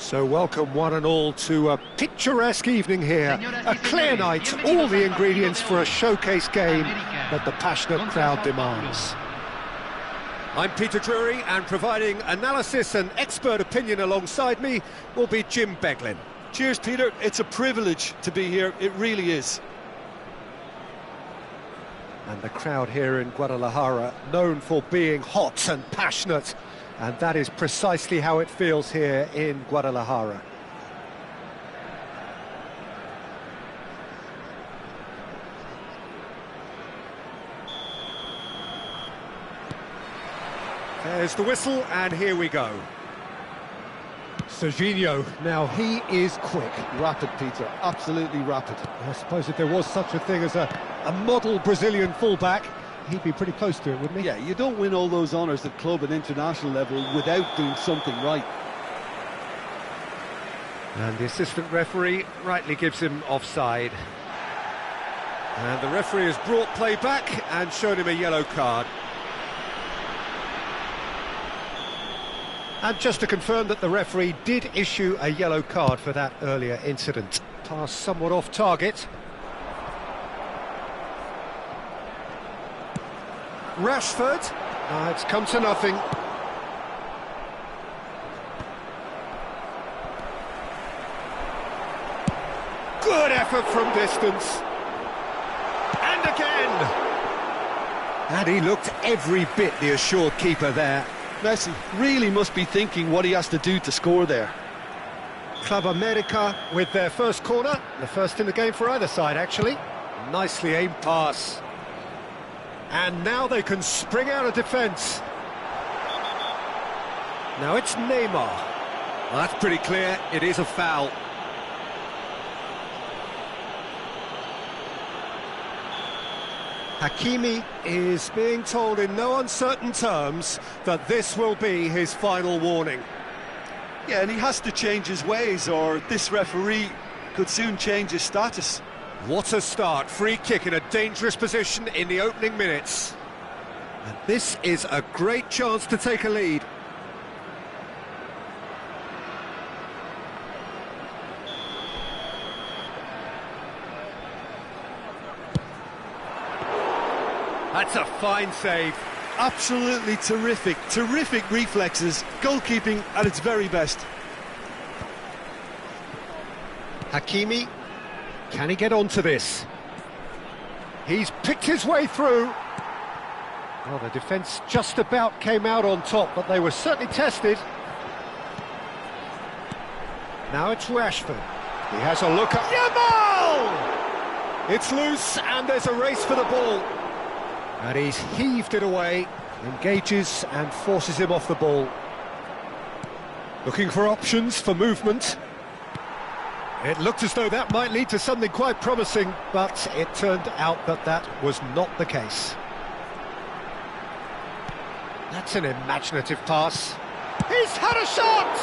So welcome one and all to a picturesque evening here, a clear night, all the ingredients for a showcase game that the passionate crowd demands. I'm Peter Drury, and providing analysis and expert opinion alongside me will be Jim Beglin. Cheers, Peter. It's a privilege to be here, it really is. And the crowd here in Guadalajara, known for being hot and passionate, and that is precisely how it feels here in Guadalajara. There's the whistle, and here we go. Serginho, now he is quick. Rapid, Peter, absolutely rapid. I suppose if there was such a thing as a model Brazilian fullback, he'd be pretty close to it, wouldn't he? Yeah, you don't win all those honours at club and international level without doing something right. And the assistant referee rightly gives him offside. And the referee has brought play back and shown him a yellow card. And just to confirm that the referee did issue a yellow card for that earlier incident. Pass somewhat off target. Rashford. It's come to nothing. Good effort from distance. And again. And he looked every bit the assured keeper there. Messi really must be thinking what he has to do to score there. Club America with their first corner, the first in the game for either side, actually. Nicely aimed pass. And now they can spring out of defence. Now it's Neymar. Well, that's pretty clear, it is a foul. Hakimi is being told in no uncertain terms that this will be his final warning. Yeah, and he has to change his ways, or this referee could soon change his status. What a start, free kick in a dangerous position in the opening minutes. And this is a great chance to take a lead. That's a fine save. Absolutely terrific, terrific reflexes, goalkeeping at its very best. Hakimi, can he get onto this? He's picked his way through. Well, the defence just about came out on top, but they were certainly tested. Now it's Rashford. He has a look at Yamal! It's loose, and there's a race for the ball. And he's heaved it away, engages and forces him off the ball. Looking for options for movement. It looked as though that might lead to something quite promising, but it turned out that that was not the case. That's an imaginative pass. He's had a shot!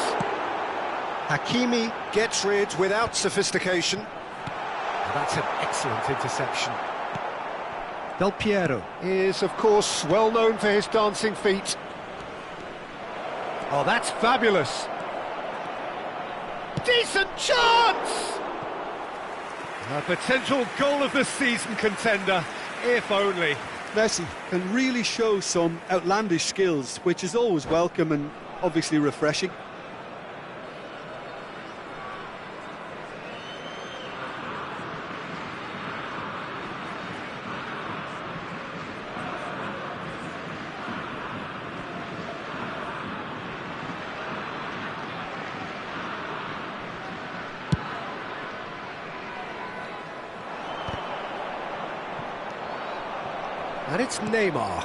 Hakimi gets rid without sophistication. That's an excellent interception. Del Piero is, of course, well known for his dancing feet. Oh, that's fabulous. Decent chance! A potential goal of the season contender, if only. Messi can really show some outlandish skills, which is always welcome and obviously refreshing. And it's Neymar.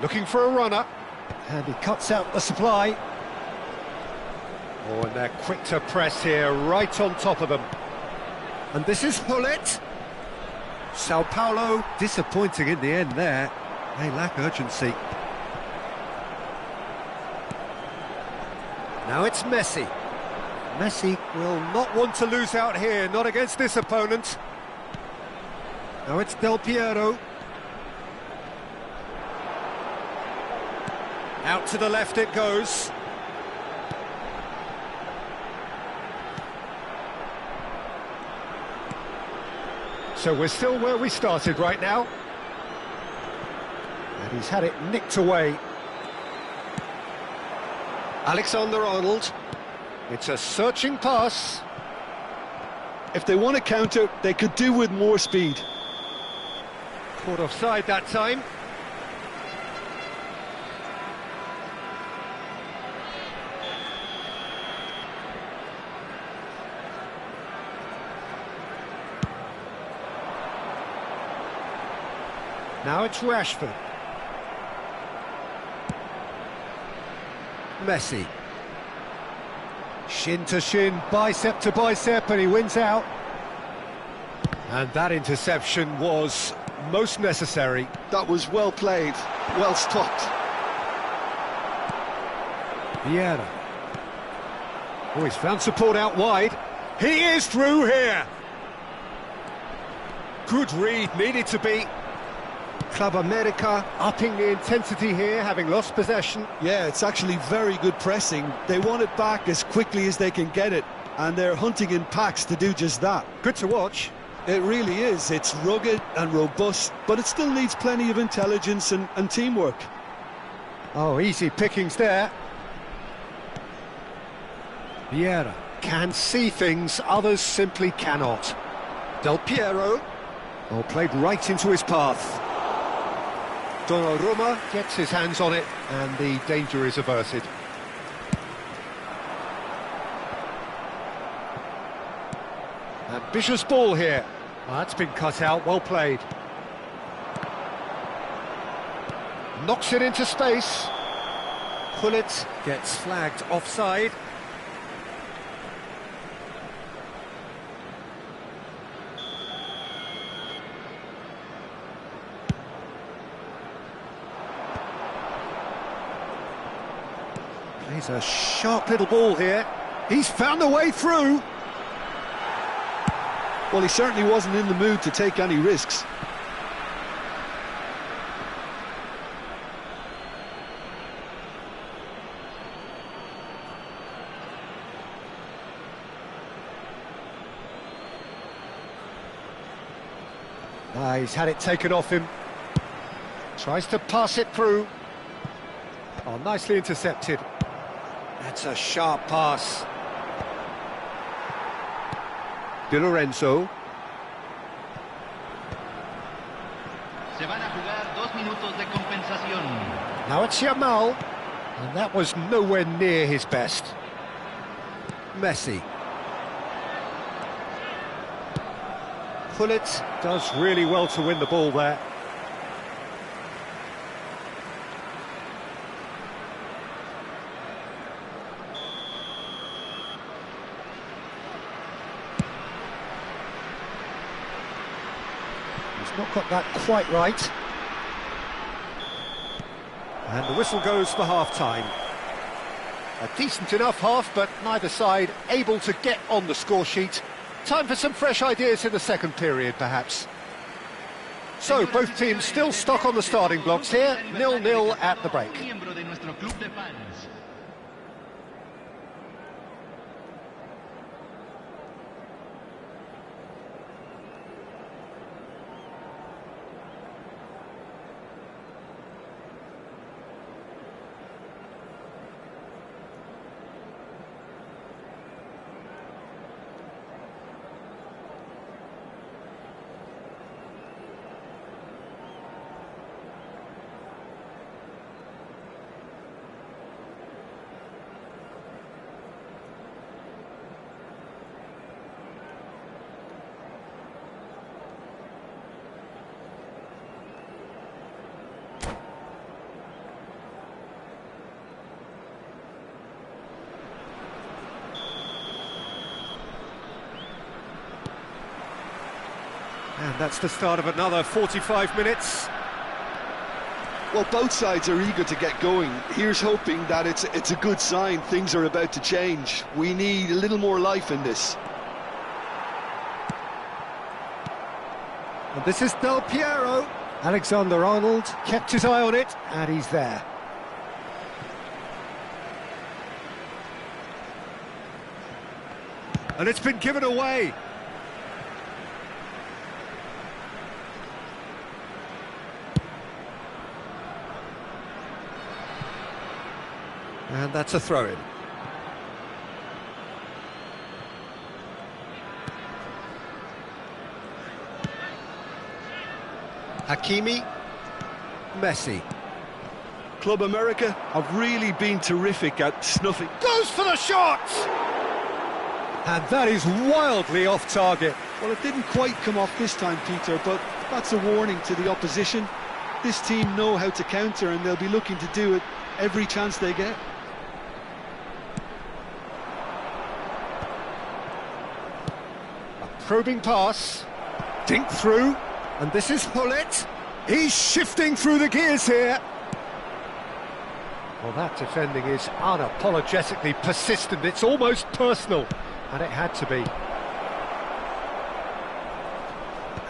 Looking for a runner. And he cuts out the supply. Oh, and they're quick to press here, right on top of them. And this is Hullet. Sao Paulo, disappointing in the end there. They lack urgency. Now it's Messi. Messi will not want to lose out here, not against this opponent. Now it's Del Piero. Out to the left it goes. So we're still where we started right now. And he's had it nicked away. Alexander-Arnold. It's a searching pass. If they want to counter, they could do with more speed. Caught offside that time. Now it's Rashford. Messi. Shin to shin, bicep to bicep, and he wins out. And that interception was most necessary. That was well played, well stopped. Vieira. Oh, he's found support out wide. He is through here. Good read, needed to be. Club America upping the intensity here, having lost possession. Yeah, it's actually very good pressing. They want it back as quickly as they can get it, and they're hunting in packs to do just that. Good to watch. It really is. It's rugged and robust, but it still needs plenty of intelligence and teamwork. Oh, easy pickings there. Vieira can see things others simply cannot. Del Piero. Oh, played right into his path. Donnarumma gets his hands on it, and the danger is averted. Ambitious ball here. Oh, that's been cut out, well played. Knocks it into space. Pullet gets flagged offside. Plays a sharp little ball here. He's found a way through. Well, he certainly wasn't in the mood to take any risks. He's had it taken off him. Tries to pass it through. Oh, nicely intercepted. That's a sharp pass. Di Lorenzo. Se van a jugar 2 minutos de compensación. Now it's Yamal. And that was nowhere near his best. Messi. Pullet does really well to win the ball there. He's not got that quite right. And the whistle goes for half-time. A decent enough half, but neither side able to get on the score sheet. Time for some fresh ideas in the second period, perhaps. So, both teams still stuck on the starting blocks here, 0-0 at the break. And that's the start of another 45 minutes. Well, both sides are eager to get going. Here's hoping that it's a good sign. Things are about to change. We need a little more life in this. And this is Del Piero. Alexander-Arnold kept his eye on it, and he's there. And it's been given away. And that's a throw-in. Hakimi, Messi. Club America have really been terrific at snuffing. Goes for the shot! And that is wildly off target. Well, it didn't quite come off this time, Peter, but that's a warning to the opposition. This team know how to counter, and they'll be looking to do it every chance they get. A probing pass, dink through, and this is Hullet. He's shifting through the gears here. Well, that defending is unapologetically persistent. It's almost personal, and it had to be.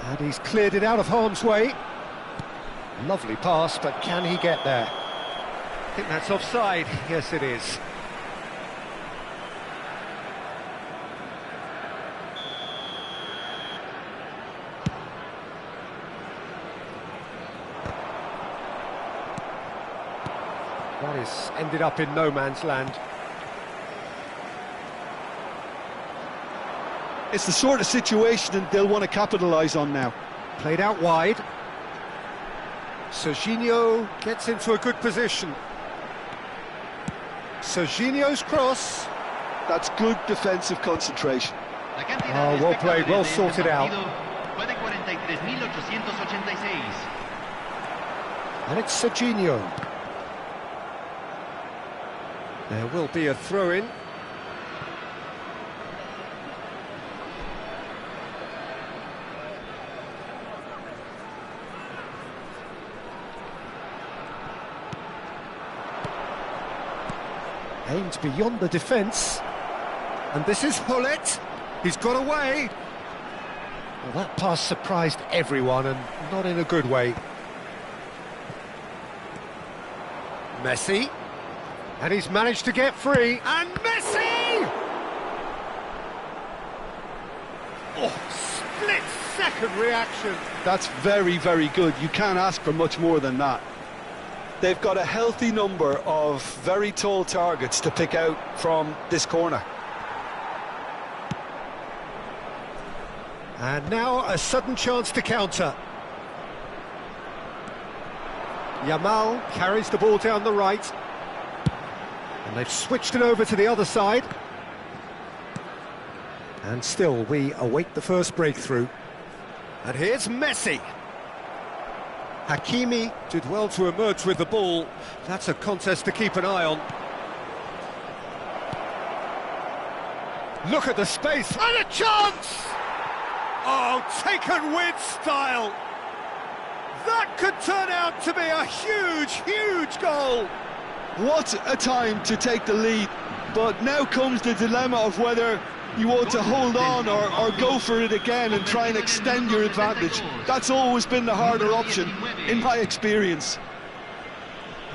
And he's cleared it out of harm's way. Lovely pass, but can he get there? I think that's offside. Yes, it is. That is ended up in no man's land. It's the sort of situation that they'll want to capitalise on now. Played out wide. Serginho gets into a good position. Serginho's cross. That's good defensive concentration. Oh, well played, well sorted out. And it's Serginho. There will be a throw-in. Aimed beyond the defence. And this is Hullet. He's got away. Well, that pass surprised everyone, and not in a good way. Messi. And he's managed to get free. And Messi! Oh, split-second reaction. That's very, very good. You can't ask for much more than that. They've got a healthy number of very tall targets to pick out from this corner. And now a sudden chance to counter. Yamal carries the ball down the right. And they've switched it over to the other side. And still we await the first breakthrough. And here's Messi. Hakimi did well to emerge with the ball. That's a contest to keep an eye on. Look at the space, and a chance! Oh, taken with style! That could turn out to be a huge, huge goal! What a time to take the lead, but now comes the dilemma of whether you want to hold on or go for it again and try and extend your advantage. That's always been the harder option, in my experience.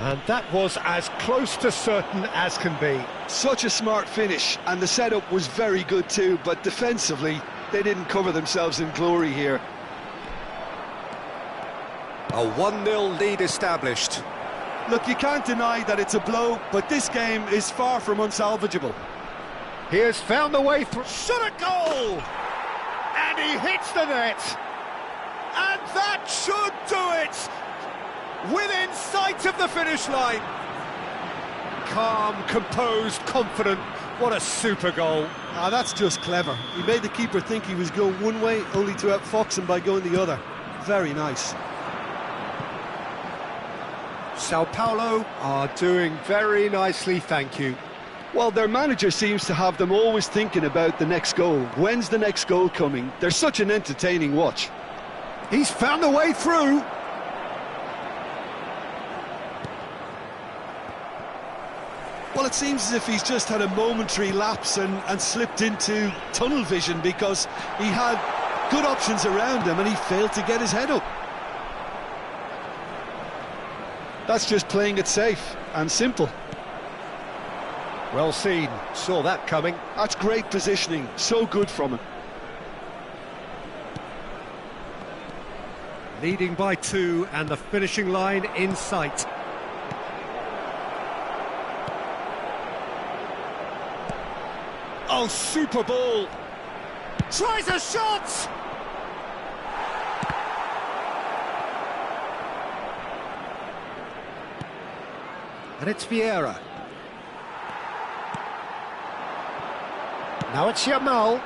And that was as close to certain as can be. Such a smart finish, and the setup was very good too, but defensively, they didn't cover themselves in glory here. A 1-0 lead established. Look, you can't deny that it's a blow, but this game is far from unsalvageable. He has found the way through. Shot a goal! And he hits the net. And that should do it! Within sight of the finish line. Calm, composed, confident. What a super goal. Ah, that's just clever. He made the keeper think he was going one way, only to outfox him by going the other. Very nice. Sao Paulo are doing very nicely, thank you. Well, their manager seems to have them always thinking about the next goal. When's the next goal coming? They're such an entertaining watch. He's found the way through. Well, it seems as if he's just had a momentary lapse and slipped into tunnel vision, because he had good options around him and he failed to get his head up. That's just playing it safe and simple. Well seen, saw that coming. That's great positioning, so good from him. Leading by 2 and the finishing line in sight. Oh, super ball. Tries a shot! And it's Vieira. Now it's Yamal.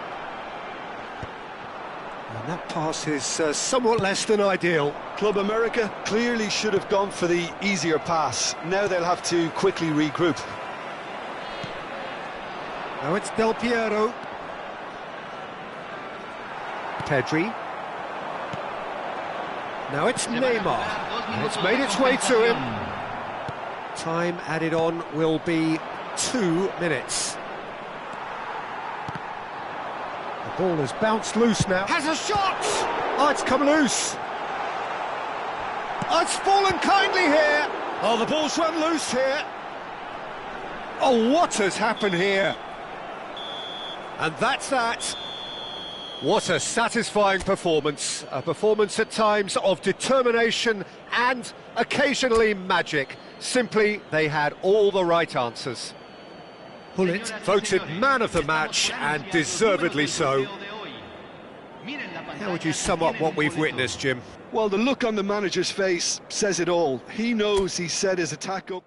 And that pass is somewhat less than ideal. Club America clearly should have gone for the easier pass. Now they'll have to quickly regroup. Now it's Del Piero. Pedri. Now it's Neymar. And it's made its way to him. Time added on will be 2 minutes. The ball has bounced loose now. Has a shot! Oh, it's come loose. Oh, it's fallen kindly here. Oh, the ball's run loose here. Oh, what has happened here? And that's that. What a satisfying performance. A performance at times of determination and occasionally magic. Simply, they had all the right answers. Pullet voted man of the match, and deservedly so. How would you sum up what we've witnessed, Jim? Well, the look on the manager's face says it all. He knows he set his attack up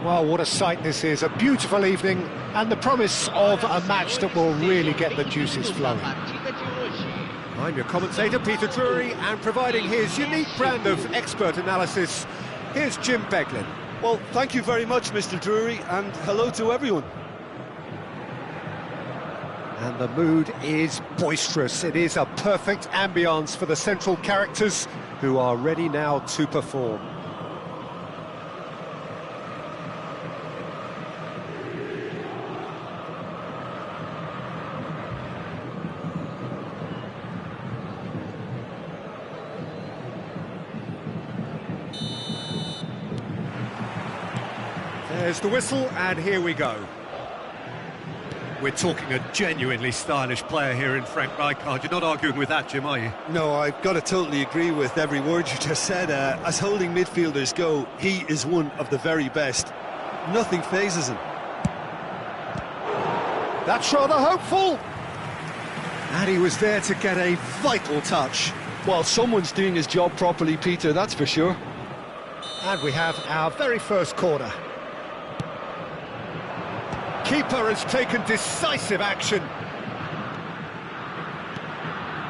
Well, what a sight this is, a beautiful evening, and the promise of a match that will really get the juices flowing. I'm your commentator, Peter Drury, and providing his unique brand of expert analysis, here's Jim Beglin. Well, thank you very much, Mr. Drury, and hello to everyone. And the mood is boisterous. It is a perfect ambience for the central characters who are ready now to perform. There's the whistle, and here we go. We're talking a genuinely stylish player here in Frank Rijkaard. You're not arguing with that, Jim, are you? No, I've got to totally agree with every word you just said. As holding midfielders go, he is one of the very best. Nothing phases him. That's rather hopeful. And he was there to get a vital touch. Well, someone's doing his job properly, Peter, that's for sure. And we have our very first corner. Keeper has taken decisive action.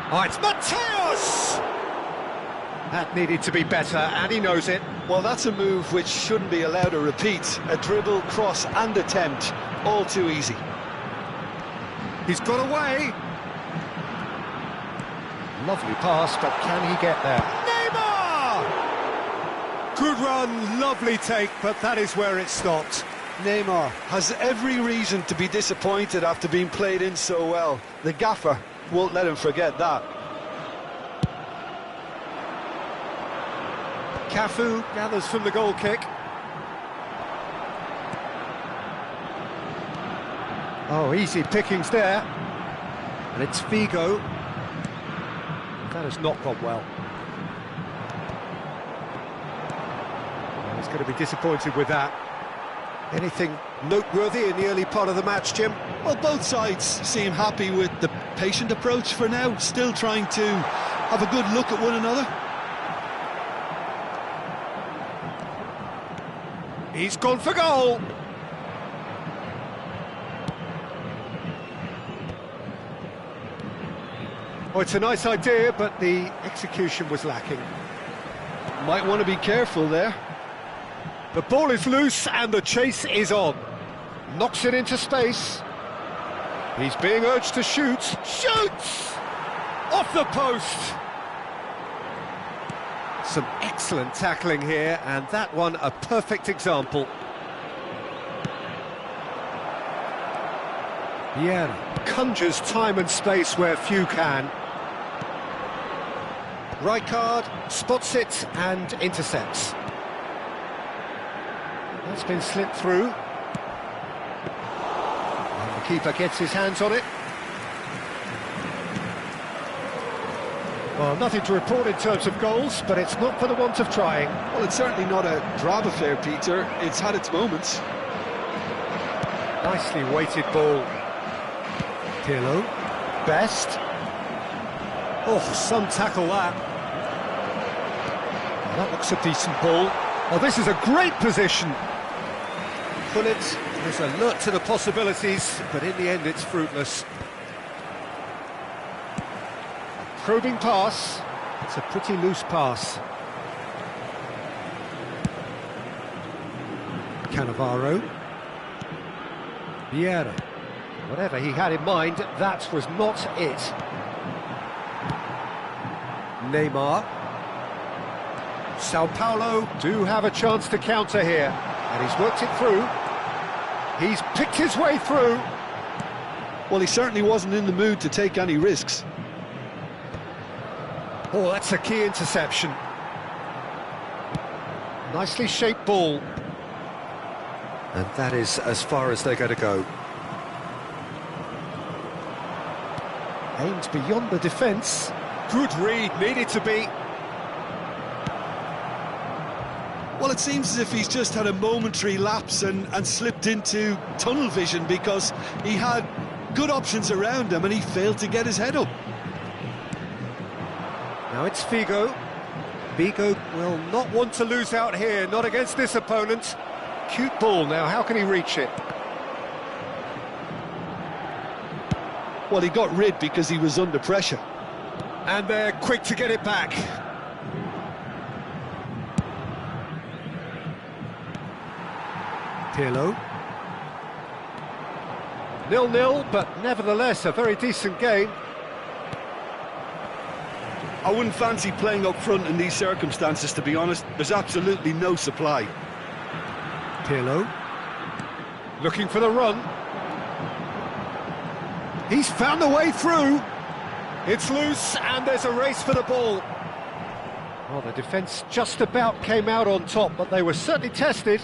Oh, it's Mateos! That needed to be better, and he knows it. Well, that's a move which shouldn't be allowed to repeat. A dribble, cross and attempt, all too easy. He's got away. Lovely pass, but can he get there? Neymar! Good run, lovely take, but that is where it stopped. Neymar has every reason to be disappointed after being played in so well. The gaffer won't let him forget that. Cafu gathers from the goal kick. Oh, easy pickings there. And it's Figo. That has not gone well. Oh, he's going to be disappointed with that. Anything noteworthy in the early part of the match, Jim? Well, both sides seem happy with the patient approach for now, still trying to have a good look at one another. He's gone for goal. Oh, it's a nice idea, but the execution was lacking. Might want to be careful there. The ball is loose and the chase is on. Knocks it into space. He's being urged to shoot. Shoots! Off the post! Some excellent tackling here, and that one a perfect example. Yeah, conjures time and space where few can. Rijkaard spots it and intercepts. That's been slipped through. And the keeper gets his hands on it. Well, nothing to report in terms of goals, but it's not for the want of trying. Well, it's certainly not a drab affair, Peter. It's had its moments. Nicely weighted ball. Pirlo. Best. Oh, some tackle that. That looks a decent ball. Oh, this is a great position. Pull it, there's alert to the possibilities, but in the end it's fruitless. Probing pass, it's a pretty loose pass. Cannavaro. Vieira. Whatever he had in mind, that was not it. Neymar. Sao Paulo do have a chance to counter here, and he's worked it through. He's picked his way through. Well, he certainly wasn't in the mood to take any risks. Oh, that's a key interception. Nicely shaped ball. And that is as far as they're going to go. Aimed beyond the defence. Good read, needed to be. Well, it seems as if he's just had a momentary lapse and slipped into tunnel vision, because he had good options around him and he failed to get his head up. Now it's Figo. Figo will not want to lose out here, not against this opponent. Cute ball now, how can he reach it? Well, he got rid because he was under pressure. And they're quick to get it back. Pirlo. 0-0, but nevertheless a very decent game. I wouldn't fancy playing up front in these circumstances, to be honest. There's absolutely no supply. Pirlo. Looking for the run. He's found the way through. It's loose, and there's a race for the ball. Well, the defence just about came out on top, but they were certainly tested.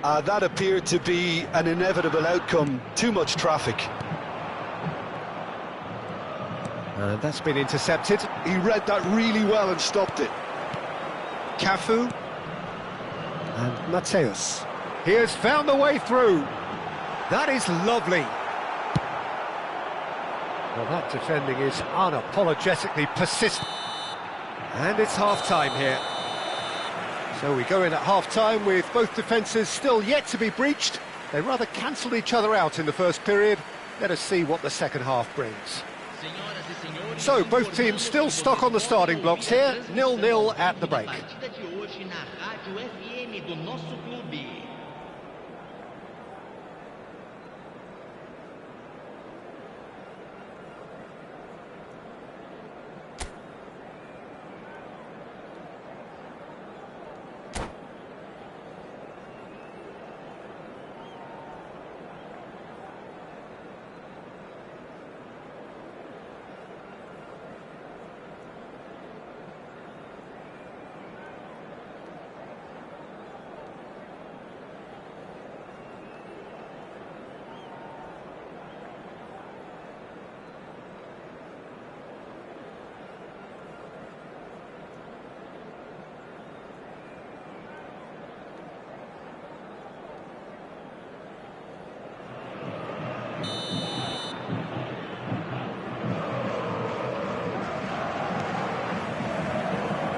That appeared to be an inevitable outcome. Too much traffic. And that's been intercepted. He read that really well and stopped it. Cafu. And Mateus. He has found the way through. That is lovely. Well, that defending is unapologetically persistent. And it's half-time here. So we go in at half-time with both defences still yet to be breached. They rather cancelled each other out in the first period. Let us see what the second half brings. So, both teams still stuck on the starting blocks here, 0-0 at the break.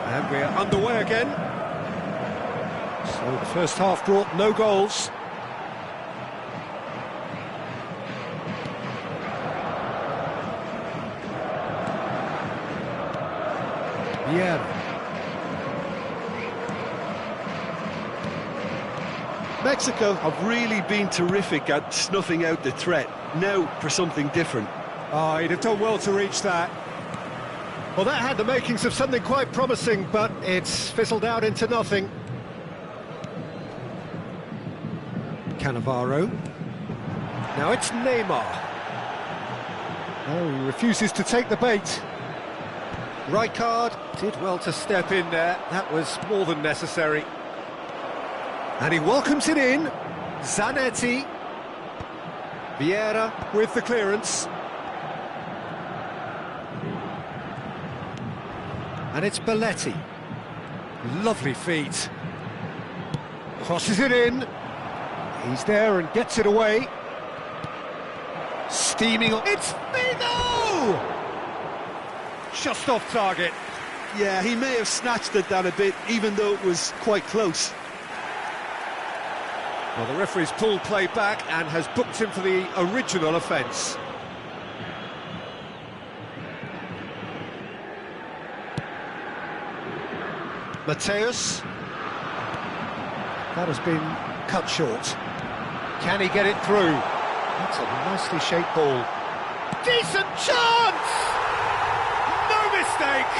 And we're underway again. So the first half brought no goals. Yeah. Mexico have really been terrific at snuffing out the threat. Now for something different. Oh, he'd have done well to reach that. Well, that had the makings of something quite promising, but it's fizzled out into nothing. Cannavaro. Now it's Neymar. Oh, he refuses to take the bait. Rijkaard did well to step in there. That was more than necessary. And he welcomes it in. Zanetti. Vieira with the clearance. And it's Belletti. Lovely feet. Crosses it in. He's there and gets it away. Steaming on. It's Figo! Just off target. Yeah, he may have snatched at that a bit, even though it was quite close. Well, the referee's pulled play back and has booked him for the original offence. Mateus. That has been cut short. Can he get it through? That's a nicely shaped ball. Decent chance! No mistake!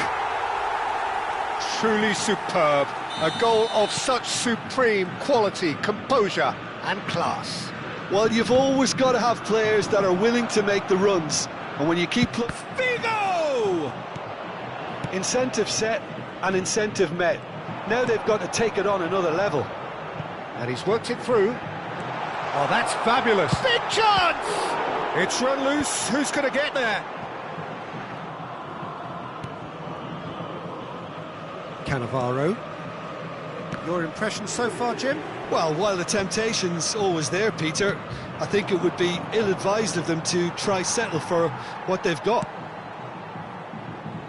Truly superb. A goal of such supreme quality, composure and class. Well, you've always got to have players that are willing to make the runs. And when you keep... Figo! Incentive set and incentive met. Now they've got to take it on another level. And he's worked it through. Oh, that's fabulous. Big chance! It's run loose. Who's going to get there? Cannavaro. Your impression so far, Jim? Well, while the temptation's always there, Peter, I think it would be ill-advised of them to try settle for what they've got.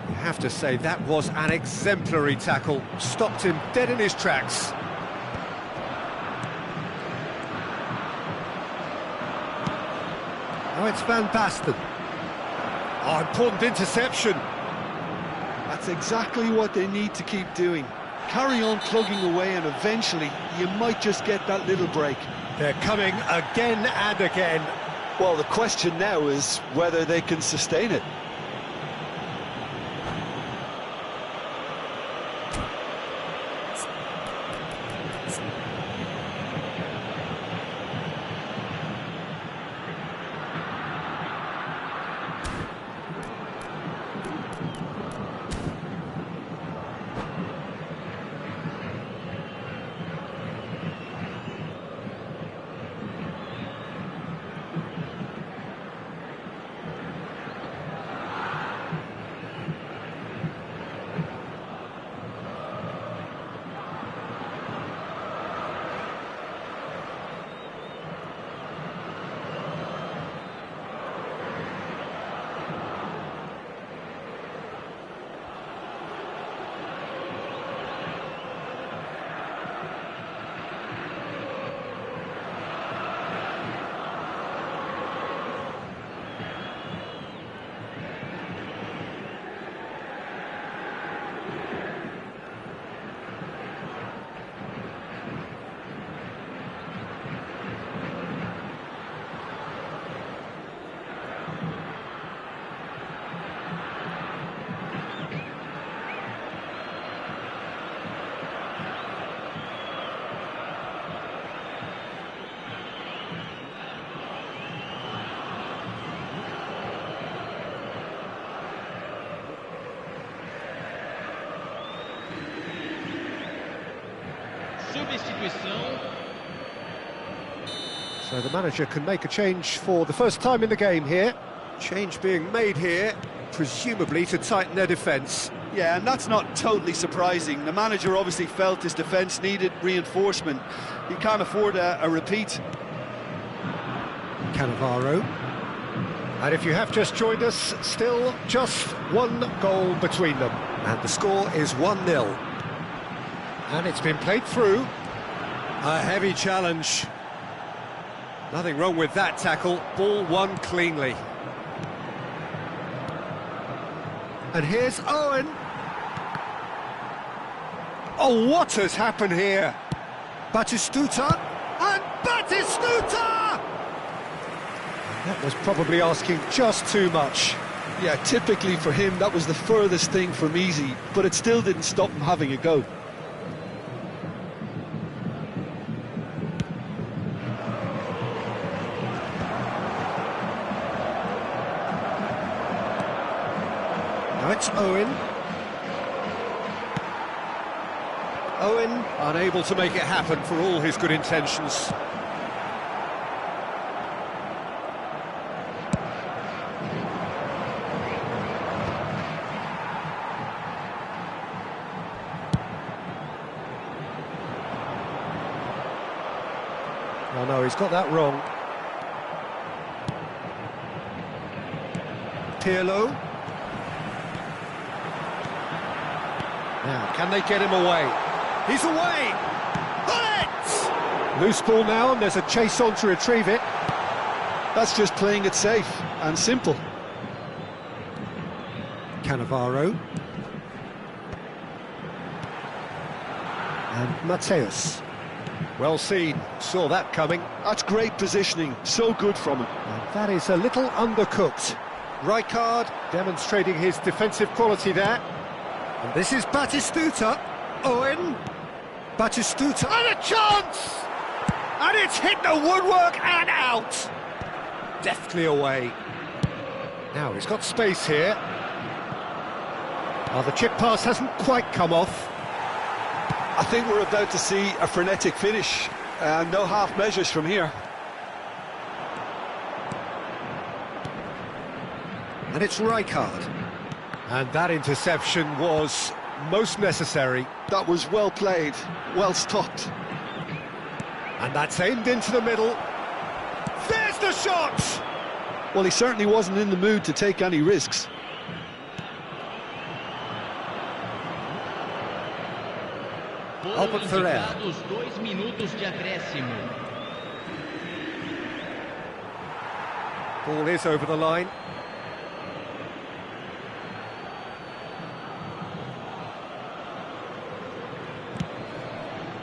You have to say that was an exemplary tackle. Stopped him dead in his tracks. Now it's Van Basten. Oh, important interception. That's exactly what they need to keep doing. Carry on plugging away and eventually you might just get that little break. They're coming again and again. Well, the question now is whether they can sustain it. So the manager can make a change for the first time in the game here. Change being made here, presumably to tighten their defence. Yeah, and that's not totally surprising. The manager obviously felt his defence needed reinforcement. He can't afford a repeat. Cannavaro. And if you have just joined us, still just one goal between them. And the score is 1-0. And it's been played through. A heavy challenge. Nothing wrong with that tackle. Ball won cleanly. And here's Owen. Oh, what has happened here? Batistuta, and Batistuta! That was probably asking just too much. Yeah, typically for him, that was the furthest thing from easy, but it still didn't stop him having a go. Now it's Owen. Owen unable to make it happen for all his good intentions. Oh no, he's got that wrong. Pirlo. Now, can they get him away? He's away! Bullet! Loose ball now, and there's a chase on to retrieve it. That's just playing it safe and simple. Cannavaro. And Mateus. Well seen, saw that coming. That's great positioning, so good from him. And that is a little undercooked. Rijkaard demonstrating his defensive quality there. And this is Batistuta. Owen. Batistuta. And a chance! And it's hit the woodwork and out. Deftly away. Now he's got space here. Oh, the chip pass hasn't quite come off. I think we're about to see a frenetic finish. No half measures from here. And it's Rijkaard. And that interception was most necessary. That was well played, well stopped. And that's aimed into the middle. There's the shot! Well, he certainly wasn't in the mood to take any risks. Albert Ferrer. 2 minutos de acréscimo. Ball is over the line.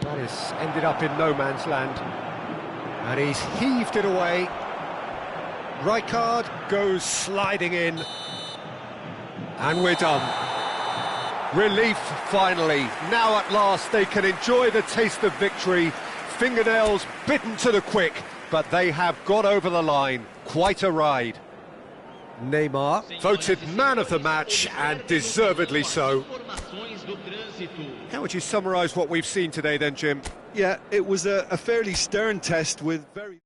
That has ended up in no man's land. And he's heaved it away. Rijkaard goes sliding in. And we're done. Relief, finally. Now at last they can enjoy the taste of victory. Fingernails bitten to the quick, but they have got over the line. Quite a ride. Neymar, voted man of the match, and deservedly so. How would you summarise what we've seen today then, Jim? Yeah, it was a fairly stern test with very...